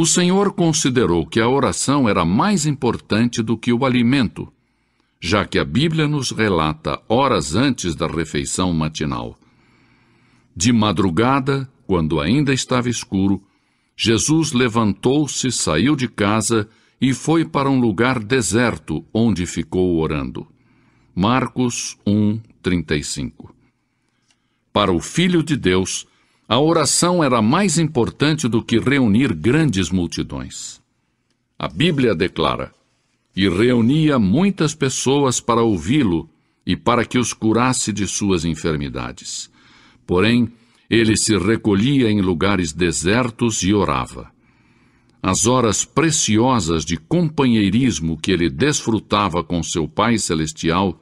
O Senhor considerou que a oração era mais importante do que o alimento, já que a Bíblia nos relata horas antes da refeição matinal. De madrugada, quando ainda estava escuro, Jesus levantou-se, saiu de casa e foi para um lugar deserto, onde ficou orando. Marcos 1:35. Para o Filho de Deus, a oração era mais importante do que reunir grandes multidões. A Bíblia declara: "E reunia muitas pessoas para ouvi-lo e para que os curasse de suas enfermidades. Porém, ele se recolhia em lugares desertos e orava." As horas preciosas de companheirismo que ele desfrutava com seu Pai Celestial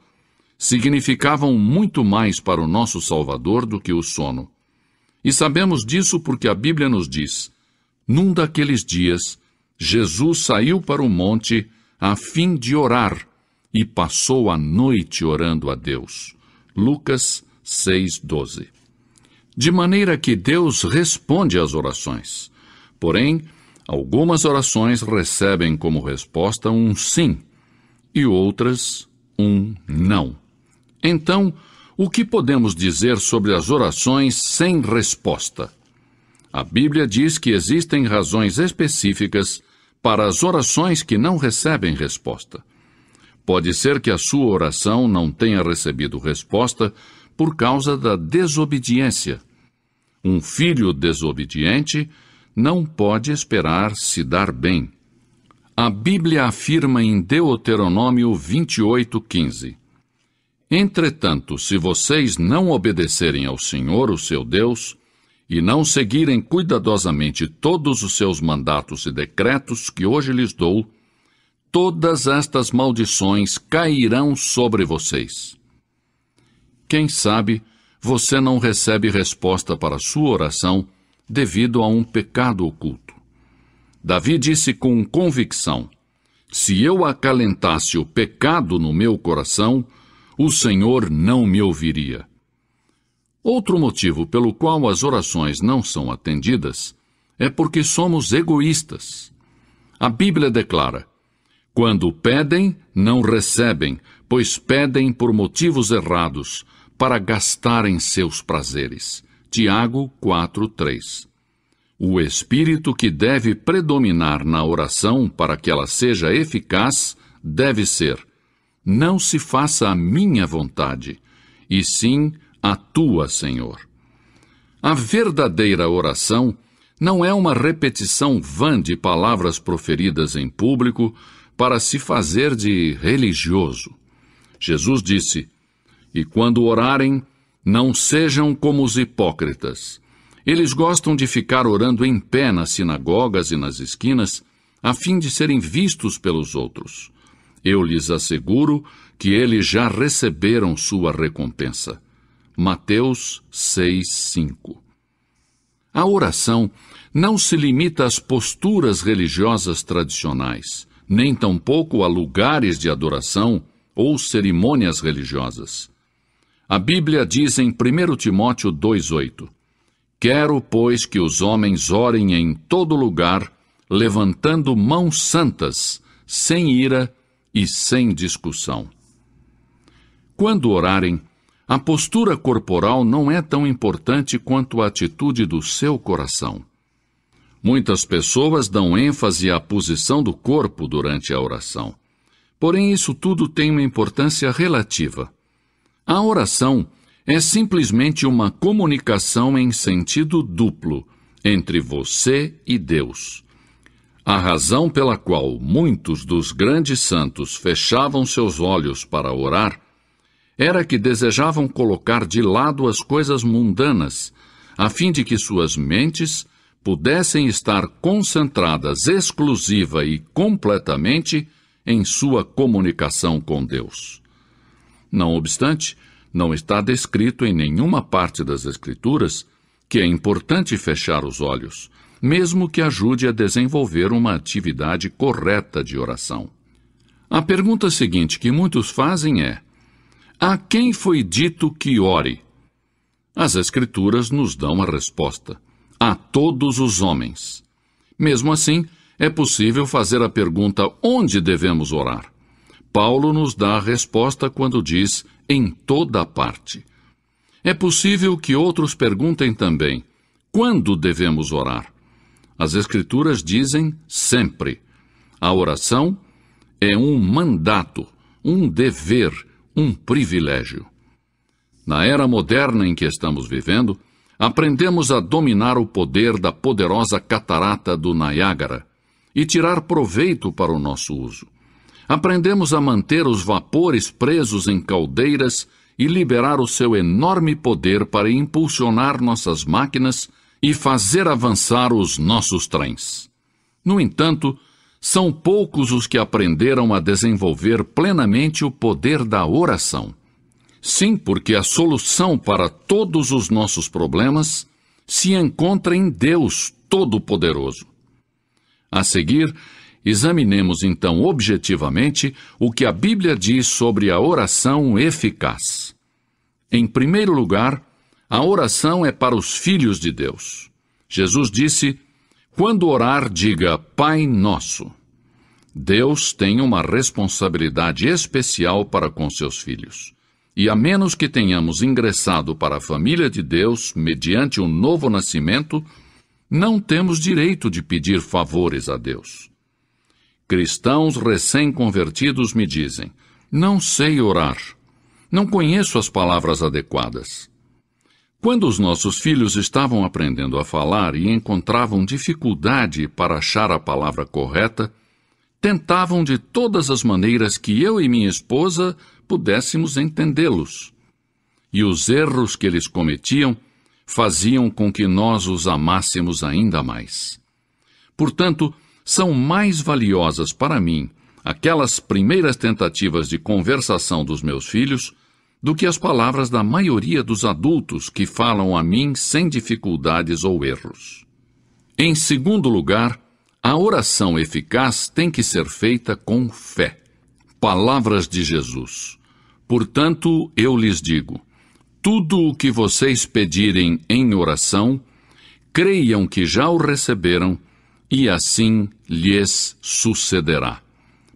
significavam muito mais para o nosso Salvador do que o sono. E sabemos disso porque a Bíblia nos diz: "Num daqueles dias, Jesus saiu para o monte a fim de orar e passou a noite orando a Deus." Lucas 6:12. De maneira que Deus responde às orações. Porém, algumas orações recebem como resposta um sim e outras um não. Então, o que podemos dizer sobre as orações sem resposta? A Bíblia diz que existem razões específicas para as orações que não recebem resposta. Pode ser que a sua oração não tenha recebido resposta por causa da desobediência. Um filho desobediente não pode esperar se dar bem. A Bíblia afirma em Deuteronômio 28:15: "Entretanto, se vocês não obedecerem ao Senhor, o seu Deus, e não seguirem cuidadosamente todos os seus mandatos e decretos que hoje lhes dou, todas estas maldições cairão sobre vocês." Quem sabe você não recebe resposta para a sua oração devido a um pecado oculto. Davi disse com convicção: "Se eu acalentasse o pecado no meu coração, o Senhor não me ouviria." Outro motivo pelo qual as orações não são atendidas é porque somos egoístas. A Bíblia declara: "Quando pedem, não recebem, pois pedem por motivos errados, para gastarem seus prazeres." Tiago 4:3. O espírito que deve predominar na oração para que ela seja eficaz deve ser: "Não se faça a minha vontade, e sim a tua, Senhor." A verdadeira oração não é uma repetição vã de palavras proferidas em público para se fazer de religioso. Jesus disse: "E quando orarem, não sejam como os hipócritas. Eles gostam de ficar orando em pé nas sinagogas e nas esquinas, a fim de serem vistos pelos outros. Eu lhes asseguro que eles já receberam sua recompensa." Mateus 6:5. A oração não se limita às posturas religiosas tradicionais, nem tampouco a lugares de adoração ou cerimônias religiosas. A Bíblia diz em 1 Timóteo 2:8: "Quero, pois, que os homens orem em todo lugar, levantando mãos santas, sem ira e sem discussão." Quando orarem, a postura corporal não é tão importante quanto a atitude do seu coração. Muitas pessoas dão ênfase à posição do corpo durante a oração. Porém, isso tudo tem uma importância relativa. A oração é simplesmente uma comunicação em sentido duplo entre você e Deus. A razão pela qual muitos dos grandes santos fechavam seus olhos para orar era que desejavam colocar de lado as coisas mundanas, a fim de que suas mentes pudessem estar concentradas exclusiva e completamente em sua comunicação com Deus. Não obstante, não está descrito em nenhuma parte das Escrituras que é importante fechar os olhos, mesmo que ajude a desenvolver uma atividade correta de oração. A pergunta seguinte que muitos fazem é: a quem foi dito que ore? As Escrituras nos dão a resposta: a todos os homens. Mesmo assim, é possível fazer a pergunta onde devemos orar. Paulo nos dá a resposta quando diz em toda parte. É possível que outros perguntem também quando devemos orar. As Escrituras dizem sempre. A oração é um mandato, um dever, um privilégio. Na era moderna em que estamos vivendo, aprendemos a dominar o poder da poderosa catarata do Niágara e tirar proveito para o nosso uso. Aprendemos a manter os vapores presos em caldeiras e liberar o seu enorme poder para impulsionar nossas máquinas e fazer avançar os nossos trens. No entanto, são poucos os que aprenderam a desenvolver plenamente o poder da oração. Sim, porque a solução para todos os nossos problemas se encontra em Deus Todo-Poderoso. A seguir, examinemos então objetivamente o que a Bíblia diz sobre a oração eficaz. Em primeiro lugar, a oração é para os filhos de Deus. Jesus disse: quando orar, diga Pai Nosso. Deus tem uma responsabilidade especial para com seus filhos. E a menos que tenhamos ingressado para a família de Deus mediante um novo nascimento, não temos direito de pedir favores a Deus. Cristãos recém-convertidos me dizem: não sei orar, não conheço as palavras adequadas. Quando os nossos filhos estavam aprendendo a falar e encontravam dificuldade para achar a palavra correta, tentavam de todas as maneiras que eu e minha esposa pudéssemos entendê-los. E os erros que eles cometiam faziam com que nós os amássemos ainda mais. Portanto, são mais valiosas para mim aquelas primeiras tentativas de conversação dos meus filhos do que as palavras da maioria dos adultos que falam a mim sem dificuldades ou erros. Em segundo lugar, a oração eficaz tem que ser feita com fé. Palavras de Jesus. Portanto, eu lhes digo, tudo o que vocês pedirem em oração, creiam que já o receberam, e assim lhes sucederá.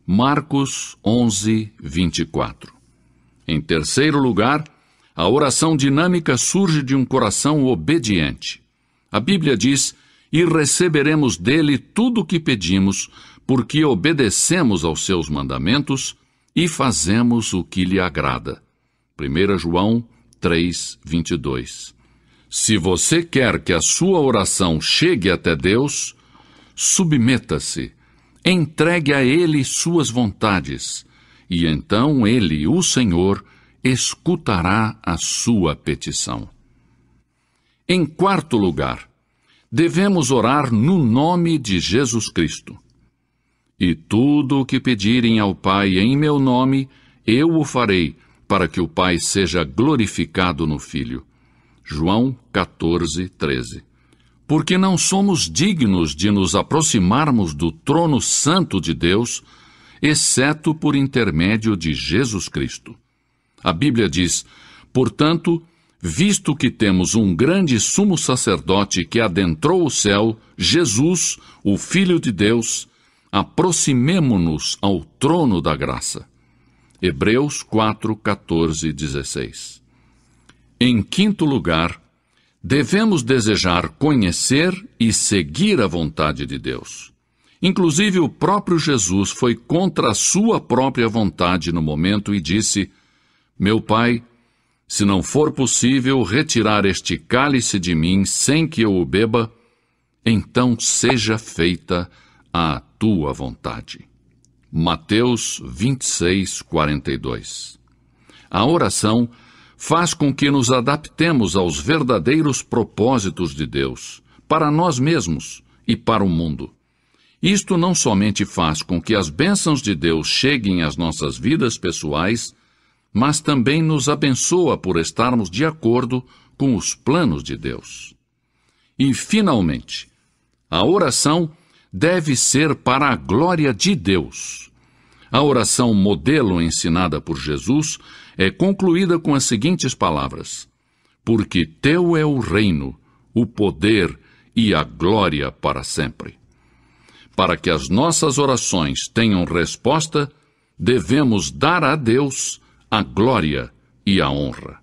Marcos 11, 24. Em terceiro lugar, a oração dinâmica surge de um coração obediente. A Bíblia diz: e receberemos dele tudo o que pedimos, porque obedecemos aos seus mandamentos e fazemos o que lhe agrada. 1 João 3, 22. Se você quer que a sua oração chegue até Deus, submeta-se, entregue a Ele suas vontades, e então Ele, o Senhor, escutará a sua petição. Em quarto lugar, devemos orar no nome de Jesus Cristo. E tudo o que pedirem ao Pai em meu nome, eu o farei, para que o Pai seja glorificado no Filho. João 14, 13. Porque não somos dignos de nos aproximarmos do trono santo de Deus, exceto por intermédio de Jesus Cristo. A Bíblia diz: portanto, visto que temos um grande sumo sacerdote que adentrou o céu, Jesus, o Filho de Deus, aproximemo-nos ao trono da graça. Hebreus 4, 14 e 16. Em quinto lugar, devemos desejar conhecer e seguir a vontade de Deus. Inclusive, o próprio Jesus foi contra a sua própria vontade no momento e disse: meu Pai, se não for possível retirar este cálice de mim sem que eu o beba, então seja feita a tua vontade. Mateus 26, 42. A oração faz com que nos adaptemos aos verdadeiros propósitos de Deus, para nós mesmos e para o mundo. Isto não somente faz com que as bênçãos de Deus cheguem às nossas vidas pessoais, mas também nos abençoa por estarmos de acordo com os planos de Deus. E, finalmente, a oração deve ser para a glória de Deus. A oração modelo ensinada por Jesus é concluída com as seguintes palavras: porque teu é o reino, o poder e a glória para sempre. Para que as nossas orações tenham resposta, devemos dar a Deus a glória e a honra.